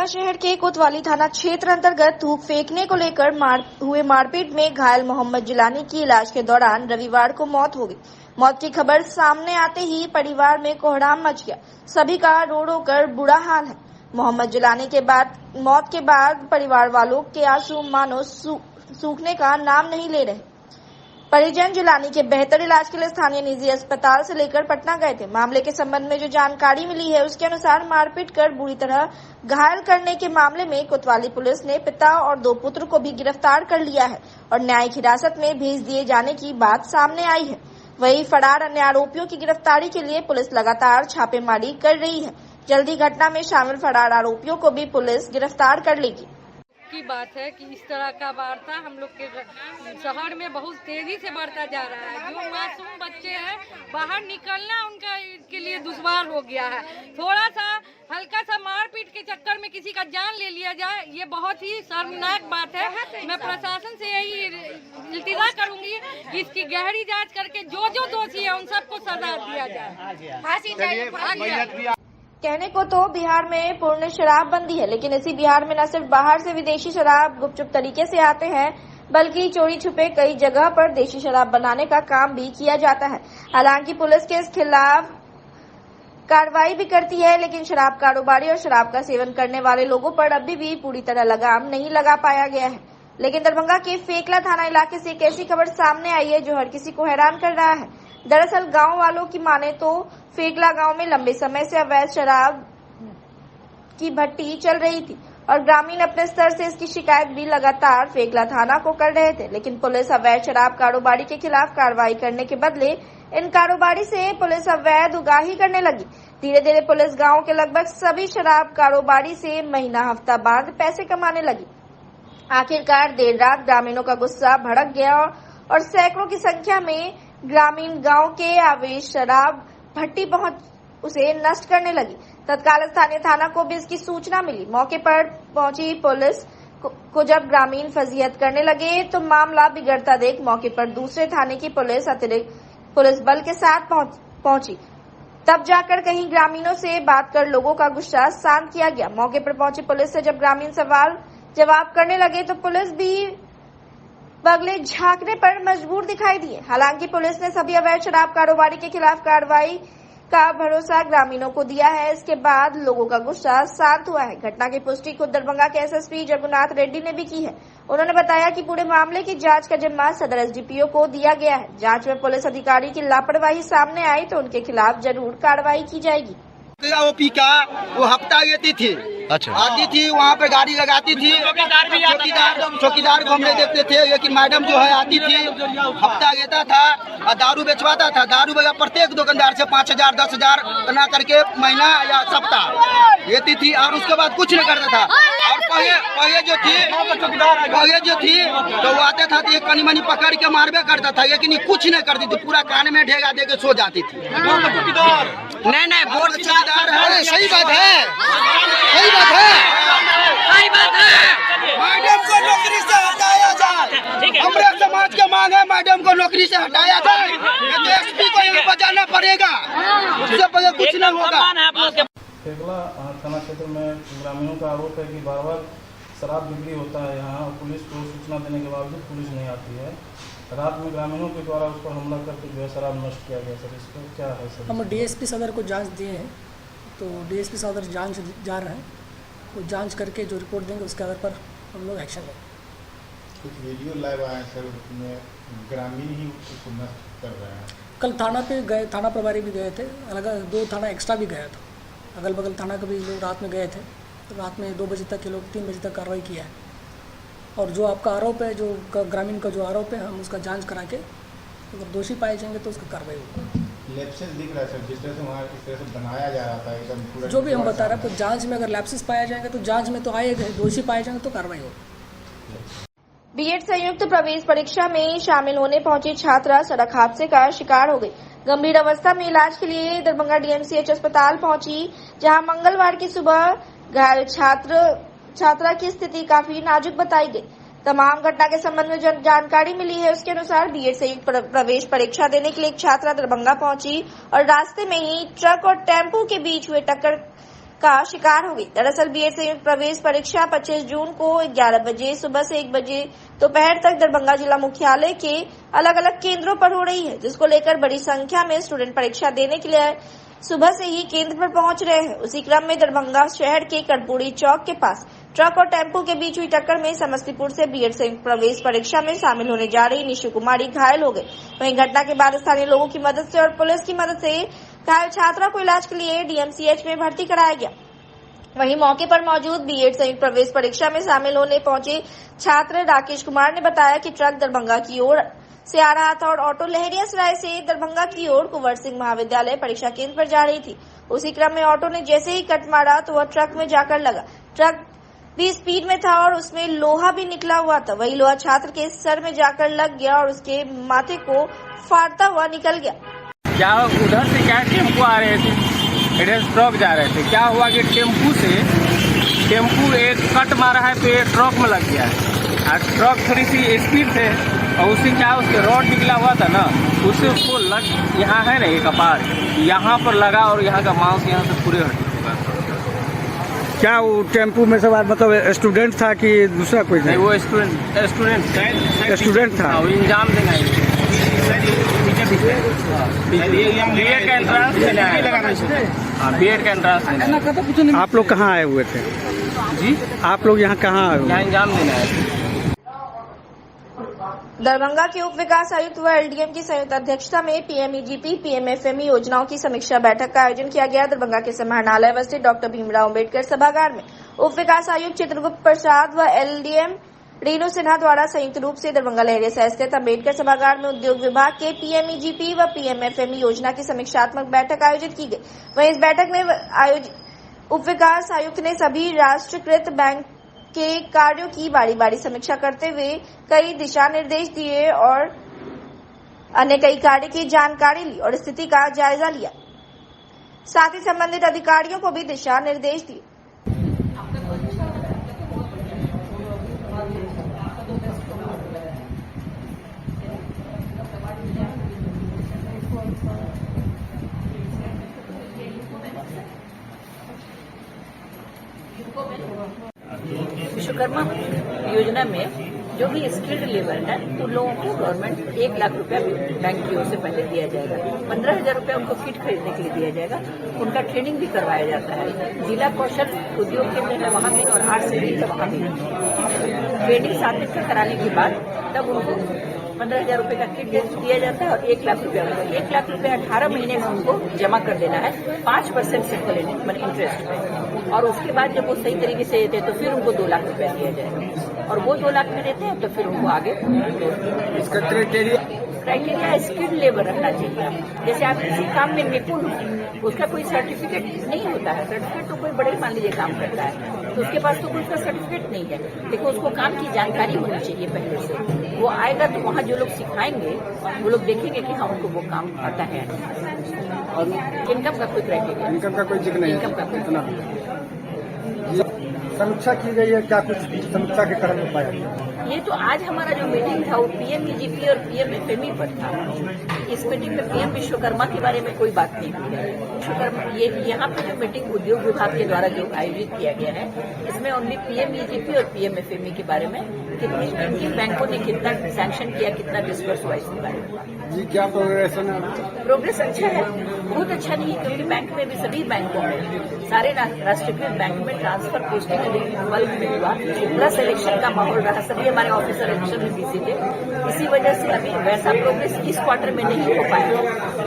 दरभंगा शहर के कोतवाली थाना क्षेत्र अंतर्गत थूक फेंकने को लेकर हुए मारपीट में घायल मोहम्मद जिलानी की इलाज के दौरान रविवार को मौत हो गई। मौत की खबर सामने आते ही परिवार में कोहराम मच गया। सभी का रो रो कर बुरा हाल है। मोहम्मद जिलानी के मौत के बाद परिवार वालों के आंसू मानो सूखने का नाम नहीं ले रहे। परिजन जिलानी के बेहतर इलाज के लिए स्थानीय निजी अस्पताल से लेकर पटना गए थे। मामले के संबंध में जो जानकारी मिली है उसके अनुसार मारपीट कर बुरी तरह घायल करने के मामले में कोतवाली पुलिस ने पिता और 2 पुत्र को भी गिरफ्तार कर लिया है और न्यायिक हिरासत में भेज दिए जाने की बात सामने आई है। वहीं फरार अन्य आरोपियों की गिरफ्तारी के लिए पुलिस लगातार छापेमारी कर रही है। जल्दी घटना में शामिल फरार आरोपियों को भी पुलिस गिरफ्तार कर लेगी। की बात है कि इस तरह का वार्ता हम लोग के शहर में बहुत तेजी से बढ़ता जा रहा है। जो मासूम बच्चे हैं बाहर निकलना उनका के लिए दुश्वार हो गया है। थोड़ा सा हल्का सा मारपीट के चक्कर में किसी का जान ले लिया जाए, ये बहुत ही शर्मनाक बात है। मैं प्रशासन से यही इल्तिजा करूंगी कि इसकी गहरी जांच करके जो दोषी है उन सबको सजा दिया जाए, फांसी चाहिए। कहने को तो बिहार में पूर्ण शराबबंदी है, लेकिन इसी बिहार में न सिर्फ बाहर से विदेशी शराब गुपचुप तरीके से आते हैं, बल्कि चोरी छुपे कई जगह पर देशी शराब बनाने का काम भी किया जाता है। हालांकि पुलिस के इस खिलाफ कार्रवाई भी करती है, लेकिन शराब कारोबारी और शराब का सेवन करने वाले लोगों पर अभी भी पूरी तरह लगाम नहीं लगा पाया गया है। लेकिन दरभंगा के फेकला थाना इलाके से एक ऐसी खबर सामने आई है जो हर किसी को हैरान कर रहा है। दरअसल गांव वालों की माने तो फेकला गांव में लंबे समय से अवैध शराब की भट्टी चल रही थी और ग्रामीण अपने स्तर से इसकी शिकायत भी लगातार फेकला थाना को कर रहे थे। लेकिन पुलिस अवैध शराब कारोबारी के खिलाफ कार्रवाई करने के बदले इन कारोबारी से पुलिस अवैध उगाही करने लगी। धीरे धीरे पुलिस गांव के लगभग सभी शराब कारोबारी से महीना हफ्ता बाद पैसे कमाने लगी। आखिरकार देर रात ग्रामीणों का गुस्सा भड़क गया और सैकड़ों की संख्या में ग्रामीण गांव के अवैध शराब भट्टी उसे नष्ट करने लगी। तत्काल स्थानीय थाना को भी इसकी सूचना मिली। मौके पर पहुंची पुलिस को जब ग्रामीण फजीहत करने लगे तो मामला बिगड़ता देख मौके पर दूसरे थाने की पुलिस अतिरिक्त पुलिस बल के साथ पहुंची। तब जाकर कहीं ग्रामीणों से बात कर लोगों का गुस्सा शांत किया गया। मौके पर पहुंची पुलिस से जब ग्रामीण सवाल जवाब करने लगे तो पुलिस भी बगले झांकने पर मजबूर दिखाई दिए। हालांकि पुलिस ने सभी अवैध शराब कारोबारी के खिलाफ कार्रवाई का भरोसा ग्रामीणों को दिया है। इसके बाद लोगों का गुस्सा शांत हुआ है। घटना की पुष्टि खुद दरभंगा के एसएसपी जगन्नाथ रेड्डी ने भी की है। उन्होंने बताया कि पूरे मामले की जांच का जिम्मा सदर एसडीपीओ को दिया गया है। जांच में पुलिस अधिकारी की लापरवाही सामने आई तो उनके खिलाफ जरूर कार्रवाई की जाएगी। ओपी का वो हफ्ता लेती थी, अच्छा आती थी वहाँ पे गाड़ी लगाती थी, चौकीदार को हमने देखते थे। लेकिन मैडम जो है आती थी, हफ्ता लेता था और दारू बेचवाता था। दारू बेचा प्रत्येक दुकानदार से 5,000 10,000 बना करके महीना या सप्ताह लेती थी और उसके बाद कुछ नहीं करता था। और पहले जो थी तो वो आता था तो एक कनी मनी पकड़ के मारबे करता था, लेकिन कुछ नहीं करती थी। पूरा कान में ढेगा दे के सो जाती थी। नहीं बोर्ड चौकीदार है। सही बात है, सही बात है, सही बात है। मैडम को नौकरी से हटाया जाए। हमारे समाज का मांग है मैडम को नौकरी से हटाया जाए। एसपी को यहाँ बजाना पड़ेगा, उससे पहले कुछ नहीं होगा। फेकला थाना क्षेत्र में ग्रामीणों का आरोप है कि बार शराब बिक्री होता है यहाँ। पुलिस को सूचना देने के बावजूद पुलिस नहीं आती है। रात में ग्रामीणों के द्वारा उस पर हमला करके जो है शराब नष्ट किया गया। सर इसका क्या है सर? हम डीएसपी सदर को जांच दिए हैं, तो डीएसपी सदर जांच जा रहे हैं। वो जांच करके जो रिपोर्ट देंगे उसके आधार पर हम लोग एक्शन लेंगे। कुछ वीडियो लाइव आए सर, उसमें ग्रामीण ही उसको नष्ट कर रहे हैं। कल थाना पे गए, थाना प्रभारी भी गए थे, अलग 2 थाना एक्स्ट्रा भी गया था। अगल बगल थाना के भी लोग रात में गए थे, तो रात में 2 बजे तक ये लोग 3 बजे तक कार्रवाई किया है। और जो आपका आरोप है, जो ग्रामीण का जो आरोप है, हम उसका जांच करा के अगर दोषी पाए जाएंगे तो उसका कार्रवाई होगी। लैप्सेस दिख रहा है सर, जिस तरह से वहाँ इस तरह से बनाया जा रहा था एकदम पूरा। जो भी हम बता रहे हैं, तो जांच में अगर लैप्सेस पाया जाएंगे तो जांच में तो आएगा, दोषी पाए जाएंगे तो कार्रवाई होगी। बीएड संयुक्त प्रवेश परीक्षा में शामिल होने पहुंची छात्रा सड़क हादसे का शिकार हो गई। गंभीर अवस्था में इलाज के लिए दरभंगा डीएमसीएच अस्पताल पहुंची, जहां मंगलवार की सुबह घायल छात्रा की स्थिति काफी नाजुक बताई गई। तमाम घटना के संबंध में जो जानकारी मिली है उसके अनुसार बीएड संयुक्त प्रवेश परीक्षा देने के लिए एक छात्रा दरभंगा पहुंची और रास्ते में ही ट्रक और टेम्पो के बीच हुए टक्कर का शिकार हो गई। दरअसल बीएड संयुक्त प्रवेश परीक्षा 25 जून को 11 बजे सुबह से 1 बजे दोपहर तक दरभंगा जिला मुख्यालय के अलग अलग केंद्रों पर हो रही है, जिसको लेकर बड़ी संख्या में स्टूडेंट परीक्षा देने के लिए सुबह से ही केंद्र पर पहुंच रहे हैं। उसी क्रम में दरभंगा शहर के कर्पूरी चौक के पास ट्रक और टेम्पो के बीच हुई टक्कर में समस्तीपुर से बीएड संयुक्त प्रवेश परीक्षा में शामिल होने जा रही निशु कुमारी घायल हो गई। वहीं घटना के बाद स्थानीय लोगों की मदद से और पुलिस की मदद से घायल छात्रा को इलाज के लिए डीएमसीएच में भर्ती कराया गया। वहीं मौके पर मौजूद बीएड संयुक्त प्रवेश परीक्षा में शामिल होने पहुंचे छात्र राकेश कुमार ने बताया कि ट्रक दरभंगा की ओर से आ रहा था और ऑटो लहरियासराय से दरभंगा की ओर कुंवर सिंह महाविद्यालय परीक्षा केंद्र पर जा रही थी। उसी क्रम में ऑटो ने जैसे ही कट मारा तो वह ट्रक में जाकर लगा। ट्रक भी स्पीड में था और उसमें लोहा भी निकला हुआ था। वही लोहा छात्र के सर में जाकर लग गया और उसके माथे को फाड़ता हुआ निकल गया। क्या उधर से क्या टेम्पो आ रहे थे, इधर ट्रक जा रहे थे। क्या हुआ कि टेम्पू एक कट मारा है तो एक ट्रक में लग गया है और ट्रक थोड़ी सी स्पीड थे और उससे क्या उसके रॉड निकला हुआ था ना, उससे उसको लग यहाँ है ना एक कपार यहाँ पर लगा और यहाँ का मांस यहाँ से पूरे हट चुका। क्या वो टेम्पू में सवार मतलब स्टूडेंट था कि दूसरा कोई? नहीं, वो स्टूडेंट था। वो इंजाम देना बीएड का एंट्रेंस देना है। बीएड का एंट्रेंस। आप लोग कहाँ आए हुए थे जी? आप लोग यहाँ कहाँ आए हुए? यहाँ इंजाम देना है। दरभंगा के उप विकास आयुक्त व एलडीएम की संयुक्त अध्यक्षता में पीएमईजीपी पीएमएफएमई योजनाओं की समीक्षा बैठक का आयोजन किया गया। दरभंगा के समाहरणालय स्थित डॉक्टर भीमराव अम्बेडकर सभागार में उप विकास आयुक्त चित्रगुप्त प्रसाद व एलडीएम रीनू सिन्हा द्वारा संयुक्त रूप से दरभंगा लहरियासराय स्थित अम्बेडकर सभागार में उद्योग विभाग के पीएमईजीपी व पीएमएफएमई योजना की समीक्षात्मक बैठक आयोजित की गई। वहीं इस बैठक में उप विकास आयुक्त ने सभी राष्ट्रीयकृत बैंक के कार्यों की बारी बारी समीक्षा करते हुए कई दिशा निर्देश दिए और अन्य कई कार्य की जानकारी ली और स्थिति का जायजा लिया। साथ ही संबंधित अधिकारियों को भी दिशा निर्देश दिए। विश्वकर्मा योजना में जो भी स्किल्ड लेबर है उन लोगों को गवर्नमेंट 1 लाख रुपया बैंक की ओर से पहले दिया जाएगा। 15,000 रुपया उनको किट खरीदने के लिए दिया जाएगा। उनका ट्रेनिंग भी करवाया जाता है। जिला कौशल उद्योग केंद्र है वहाँ भी और RCD है वहाँ भी। ट्रेनिंग 7 दिन का कराने के बाद तब उनको 15,000 रुपये का किट दिया जाता है और 1 लाख रुपया 1 लाख रुपया 18 महीने में उनको जमा कर देना है 5% सिंपल इंटरेस्ट में। और उसके बाद जब वो सही तरीके से देते हैं तो फिर उनको 2 लाख रुपया दिया जाएगा और वो 2 लाख में देते हैं तो फिर उनको आगे इसका क्राइटेरिया स्किल्ड लेबर रहना चाहिए। जैसे आप किसी काम में निपुण हो, उसका कोई सर्टिफिकेट नहीं होता है। सर्टिफिकेट तो कोई बड़े मान लीजिए काम करता है तो उसके पास तो कोई उसका सर्टिफिकेट नहीं है, लेकिन उसको काम की जानकारी होनी चाहिए पहले से। वो आएगा तो वहाँ जो लोग सिखाएंगे वो लोग देखेंगे कि हाँ उनको वो काम आता है। और इनकम का कोई क्राइटेरिया, इनकम का कोई जिक्र नहीं, इनकम का कोई समीक्षा की गई है। क्या कुछ समीक्षा के कारण पाया गया? ये तो आज हमारा जो मीटिंग था वो पीएमईजीपी और पीएमएफएमई पर था। इस मीटिंग में पीएम विश्वकर्मा के बारे में कोई बात नहीं हुई है। विश्वकर्मा ये यहाँ पे जो मीटिंग उद्योग विभाग के द्वारा जो आयोजित किया गया है इसमें ओनली पीएमईजीपी और पीएमएफएमई के बारे में कितनी बैंकों ने कितना सैंक्शन किया, कितना डिस्बर्स हुआ इसके बारे में। जी क्या प्रोग्रेस है? प्रोग्रेस अच्छा है, बहुत अच्छा नहीं है क्योंकि बैंक में भी सभी बैंकों में सारे राष्ट्रीयकृत बैंक में ट्रांसफर पोस्टिंग बल्क में हुआ, प्लस इलेक्शन का माहौल रहा, सभी हमारे ऑफिसर इलेक्शन में बिजी थे। इसी वजह से अभी वैसा प्रोग्रेस इस क्वार्टर में नहीं हो पाया,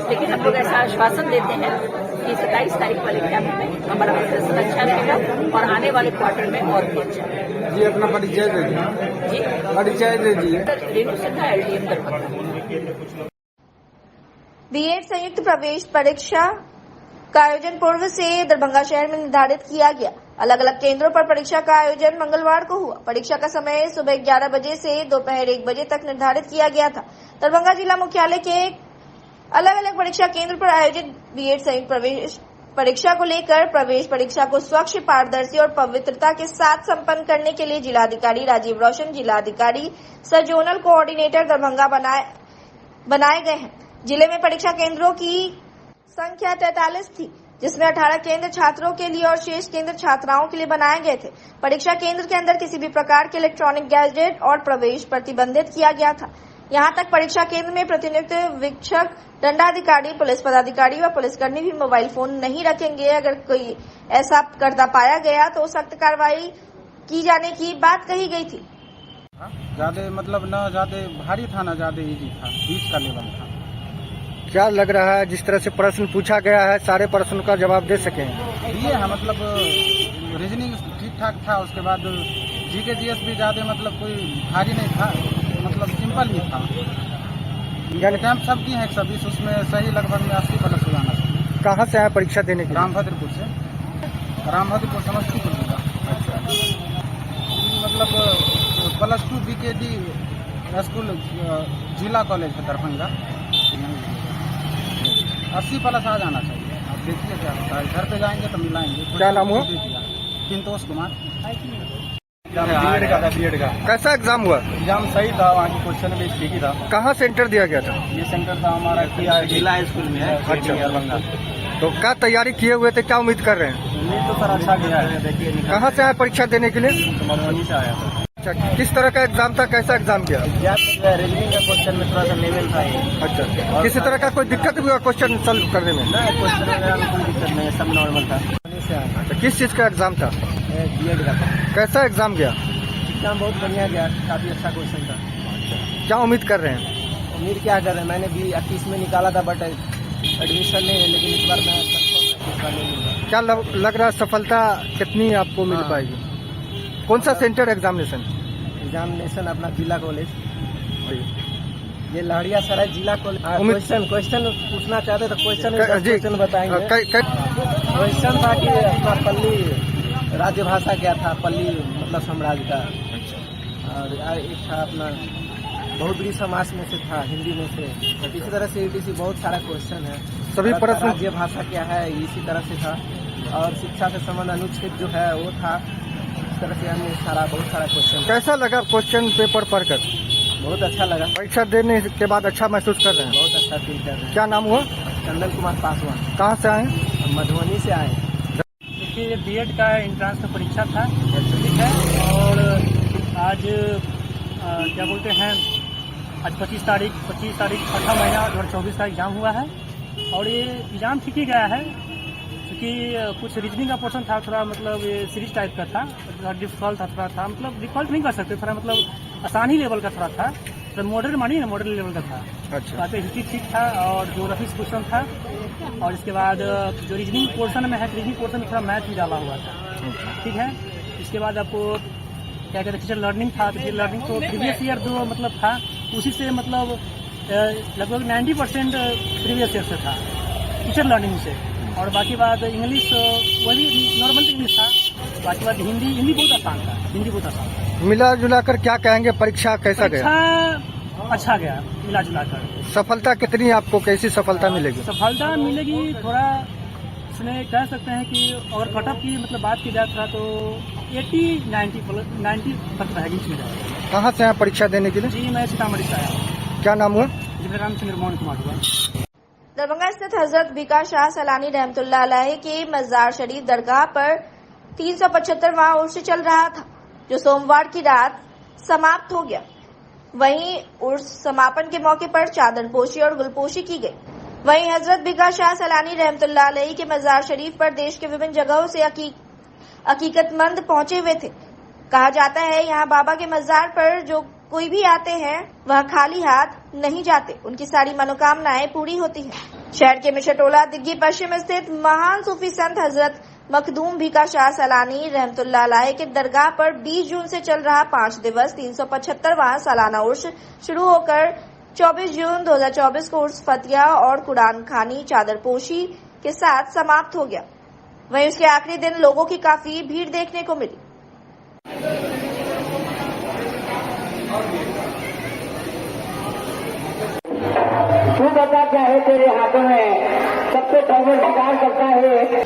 लेकिन हम लोग ऐसा आश्वासन देते हैं कि 27 तारीख वाले कैंप में हमारा प्रदर्शन अच्छा रहेगा और आने वाले क्वार्टर में और भी अच्छा रहेगा। जी अपना परिचय दे दीजिए। जी परिचय दे दीजिए। रेणु सिन्हा एलडीएम दरभंगा। बीएड संयुक्त प्रवेश परीक्षा का आयोजन पूर्व से दरभंगा शहर में निर्धारित किया गया। अलग अलग केंद्रों पर परीक्षा का आयोजन मंगलवार को हुआ। परीक्षा का समय सुबह 11 बजे से दोपहर 1 बजे तक निर्धारित किया गया था। दरभंगा जिला मुख्यालय के अलग अलग परीक्षा केंद्र पर आयोजित बीएड संयुक्त प्रवेश परीक्षा को लेकर प्रवेश परीक्षा को स्वच्छ, पारदर्शी और पवित्रता के साथ संपन्न करने के लिए जिलाधिकारी राजीव रोशन, जिलाधिकारी सह जोनल कोऑर्डिनेटर दरभंगा बनाए गए हैं। जिले में परीक्षा केंद्रों की संख्या 43 थी। जिसमें 18 केंद्र छात्रों के लिए और शेष केंद्र छात्राओं के लिए बनाए गए थे। परीक्षा केंद्र के अंदर किसी भी प्रकार के इलेक्ट्रॉनिक गैजेट और प्रवेश प्रतिबंधित किया गया था। यहाँ तक परीक्षा केंद्र में प्रतिनियुक्त वीक्षक, दंडाधिकारी, पुलिस पदाधिकारी व पुलिसकर्मी भी मोबाइल फोन नहीं रखेंगे। अगर कोई ऐसा करता पाया गया तो सख्त कार्रवाई की जाने की बात कही गई थी। ज्यादा मतलब न ज्यादा भारी था, न ज्यादा इजी था, बीच का लेवल था। क्या लग रहा है जिस तरह से प्रश्न पूछा गया है सारे प्रश्नों का जवाब दे सके? ये है मतलब रीजनिंग ठीक ठाक था। उसके बाद जीके जीएस भी ज्यादा मतलब कोई भारी नहीं था, मतलब सिंपल ही था। यानी कैंप सब की है 120, उसमें सही लगभग में 80% हो जाना चाहिए। कहाँ से आए परीक्षा देने के लिए? रामभद्रपुर से, रामभद्रपुर समस्तीपुर जिला। अच्छा, मतलब +2 बीकेडी स्कूल जिला कॉलेज है दरभंगा, 80+ आ जाना चाहिए। अब देखिए क्या होता है, घर पे जाएंगे तो मिलाएंगे। क्या नाम हुआ? संतोष कुमार। बीएड का कैसा एग्जाम हुआ? एग्जाम सही था, वहाँ की क्वेश्चन भी ठीक ही था। कहाँ सेंटर दिया गया था? ये सेंटर था हमारा जिला स्कूल में है। अच्छा, तो क्या तैयारी किए हुए थे, क्या उम्मीद कर रहे हैं? उम्मीद तो सर अच्छा गया है। देखिए कहाँ से आए परीक्षा देने के लिए? मधुबनी से आया था। अच्छा, किस तरह का एग्जाम था, कैसा एग्जाम किया? रीजनिंग का क्वेश्चन में थोड़ा सा लेवल था ये। अच्छा, किसी तरह का कोई दिक्कत हुआ क्वेश्चन सॉल्व करने में? नहीं, क्वेश्चन में कोई दिक्कत नहीं, सब नॉर्मल था। अच्छा, किस चीज का एग्जाम था? बीएड का था। कैसा एग्जाम गया? एग्जाम बहुत बढ़िया गया, काफी अच्छा क्वेश्चन था। क्या उम्मीद कर रहे हैं? उम्मीद क्या कर रहे हैं, मैंने भी 21 में निकाला था, बट एडमिशन नहीं है, लेकिन इस बार मैं कंफर्म नहीं लूँगा। क्या लग रहा है सफलता कितनी आपको मिल पाएगी? कौन सा सेंटर एग्जामिनेशन अपना जिला कॉलेज, ये लहरियासराय जिला कॉलेज। क्वेश्चन पूछना चाहते तो क्वेश्चन बताएंगे। क्वेश्चन था कि अपना पल्ली राज्य भाषा क्या था, पल्ली मतलब साम्राज्य का, और एक था अपना बहुब्री समास में से था, हिंदी में से। इसी तरह से ETC बहुत सारा क्वेश्चन है। सभी प्रश्न राज्य भाषा क्या है इसी तरह से था, और शिक्षा से संबंध अनुच्छेद जो है वो था। इस तरह से हमने बहुत सारा क्वेश्चन। कैसा लगा क्वेश्चन पेपर पढ़कर? बहुत अच्छा लगा। परीक्षा देने के बाद अच्छा महसूस कर रहे हैं? बहुत अच्छा फील कर रहे हैं। क्या नाम हुआ? चंदन कुमार पासवान। कहाँ से आए? मधुबनी से आए। देखिए, बीएड का एंट्रांस का परीक्षा था, ठीक है। और आज क्या बोलते हैं, आज 25 तारीख 8 महीना 2024 का एग्जाम हुआ है। और ये एग्जाम ठीक ही गया है, क्योंकि कुछ रीजनिंग का पोर्शन था, थोड़ा मतलब ये सीरीज टाइप का था, थोड़ा डिफिकल्ट था, मतलब डिफिकल्ट नहीं कर सकते, थोड़ा मतलब आसान ही लेवल का थोड़ा था, तो मॉडल मानिए ना, मॉडल लेवल का था। अच्छा, हिस्ट्री ठीक था, और ज्योग्राफी क्वेश्चन था, और इसके बाद जो रीजनिंग पोर्शन में है, रीजनिंग पोर्शन में थोड़ा मैथ भी डाला हुआ था, ठीक है। इसके बाद आपको क्या कहते हैं, टीचर लर्निंग था। टीचर लर्निंग तो प्रीवियस ईयर जो मतलब था, उसी से मतलब लगभग 90% प्रीवियस ईयर से था टीचर लर्निंग से। और बाकी बात इंग्लिश वही नॉर्मल इंग्लिश था। बाकी बात हिंदी बहुत आसान था, हिंदी बहुत आसान था। मिला जुला कर क्या कहेंगे, परीक्षा कैसा गया? अच्छा गया मिला जुला कर। सफलता कितनी आपको, कैसी सफलता मिलेगी? सफलता मिलेगी थोड़ा, इसमें कह सकते हैं कि अगर कट ऑफ की मतलब बात की जाए थोड़ा तो 80-90 तक रहेगी इसमें। कहाँ से आए परीक्षा देने के लिए? जी, मैं सीतामढ़ी से आया। क्या नाम हुआ? जी, रामचंद्र मोहन कुमार हुआ। दरभंगा स्थित हजरत बीका शाह सलानी रहमतुल्लाह अलैह के मजार शरीफ दरगाह पर 375वां उर्स चल रहा था, जो सोमवार की रात समाप्त हो गया। वहीं उर्स समापन के मौके पर चादरपोशी और गुलपोशी की गई। वहीं हजरत बीका शाह सलानी रहमतुल्लाह अलैह के मजार शरीफ पर देश के विभिन्न जगहों से अकीकतमंद पहुंचे हुए थे। कहा जाता है यहाँ बाबा के मजार पर जो कोई भी आते हैं वह खाली हाथ नहीं जाते, उनकी सारी मनोकामनाएं पूरी होती हैं। शहर के मिशटोला दिग्गी पश्चिम स्थित महान सूफी संत हजरत मखदूम बीका शाह सलानी रहमतुल्लाह अलैह के दरगाह पर 20 जून से चल रहा 5 दिवस 375वां सालाना उर्स शुरू होकर 24 जून 2024 को उर्स फतिया और कुरान खानी चादरपोशी के साथ समाप्त हो गया। वहीं उसके आखिरी दिन लोगों की काफी भीड़ देखने को मिली। तू बता क्या है तेरे हाथों में, सबसे सर्वोपकार करता है।